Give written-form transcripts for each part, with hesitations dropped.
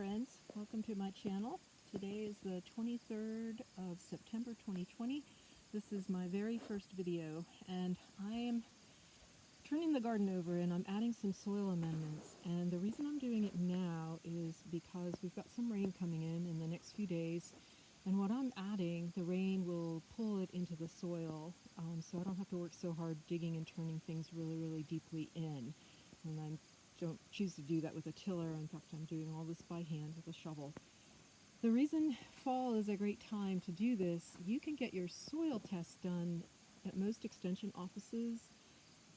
friends, welcome to my channel. Today is the 23rd of September 2020. This is my very first video and I am turning the garden over and I'm adding some soil amendments, and the reason I'm doing it now is because we've got some rain coming in the next few days, and what I'm adding, the rain will pull it into the soil, so I don't have to work so hard digging and turning things really deeply in. And I don't choose to do that with a tiller. In fact, I'm doing all this by hand with a shovel. The reason fall is a great time to do this, you can get your soil tests done at most extension offices.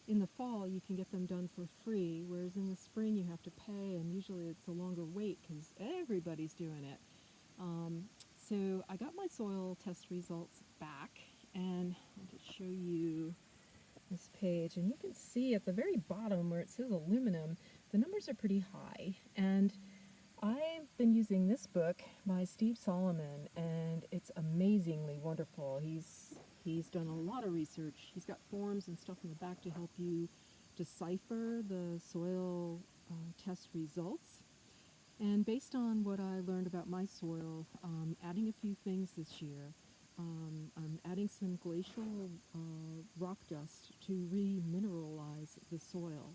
In the fall, you can get them done for free, whereas in the spring you have to pay, and usually it's a longer wait because everybody's doing it. So I got my soil test results back, and I'll just show you this page. And you can see at the very bottom where it says aluminum, the numbers are pretty high. And I've been using this book by Steve Solomon, and it's amazingly wonderful. He's done a lot of research. He's got forms and stuff in the back to help you decipher the soil test results. And based on what I learned about my soil, adding a few things this year. I'm adding some glacial rock dust to re-mineralize the soil.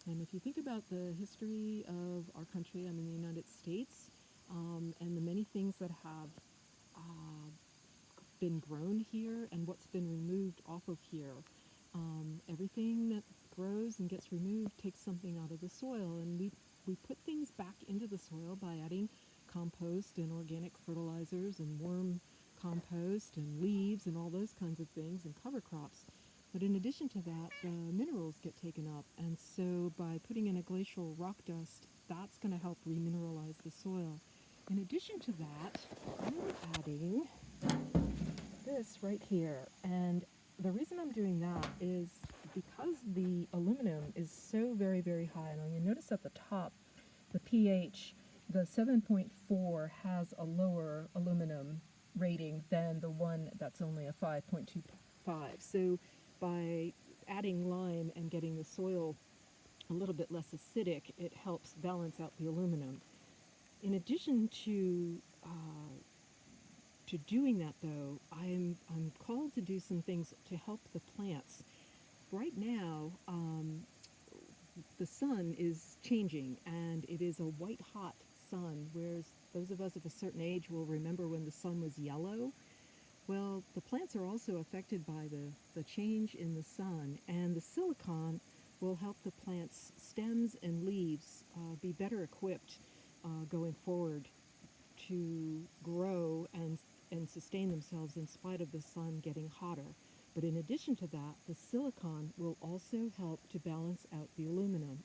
And if you think about the history of our country, I'm in the United States, and the many things that have been grown here and what's been removed off of here. Everything that grows and gets removed takes something out of the soil, and we put things back into the soil by adding compost and organic fertilizers and worm compost and leaves and all those kinds of things and cover crops. But in addition to that, the minerals get taken up, and so by putting in a glacial rock dust, that's going to help remineralize the soil. In addition to that, I'm adding this right here, and the reason I'm doing that is because the aluminum is so very high. Now you notice at the top, the pH, the 7.4 has a lower aluminum rating than the one that's only a 5.25. So by adding lime and getting the soil a little bit less acidic, it helps balance out the aluminum. In addition to doing that, though, I'm called to do some things to help the plants. Right now, the sun is changing, and it is a white-hot sun, whereas those of us of a certain age will remember when the sun was yellow. Well, the plants are also affected by the change in the sun, and the silicon will help the plant's stems and leaves be better equipped going forward to grow and sustain themselves in spite of the sun getting hotter. But in addition to that, the silicon will also help to balance out the aluminum.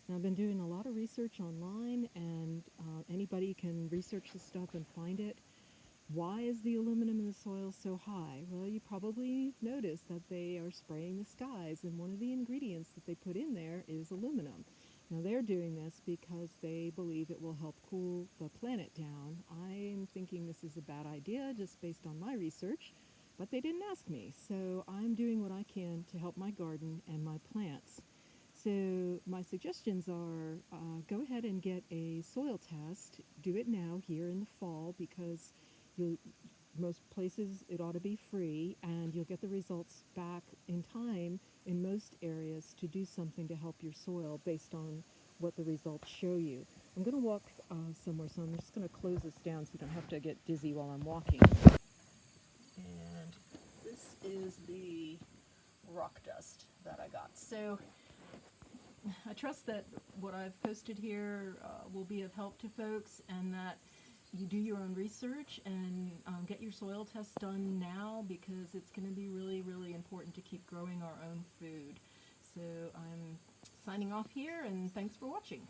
Now, I've been doing a lot of research online, and anybody can research this stuff and find it. Why is the aluminum in the soil so high? Well, you probably noticed that they are spraying the skies, and one of the ingredients that they put in there is aluminum. Now, they're doing this because they believe it will help cool the planet down. I'm thinking this is a bad idea just based on my research, but they didn't ask me, so I'm doing what I can to help my garden and my plants. So my suggestions are go ahead and get a soil test. Do it now here in the fall, because most places it ought to be free, and you'll get the results back in time in most areas to do something to help your soil based on what the results show you. I'm going to walk somewhere, so I'm just going to close this down so you don't have to get dizzy while I'm walking. And this is the rock dust that I got. So I trust that what I've posted here will be of help to folks, and that you do your own research and get your soil tests done now, because it's going to be really important to keep growing our own food. So I'm signing off here, and thanks for watching.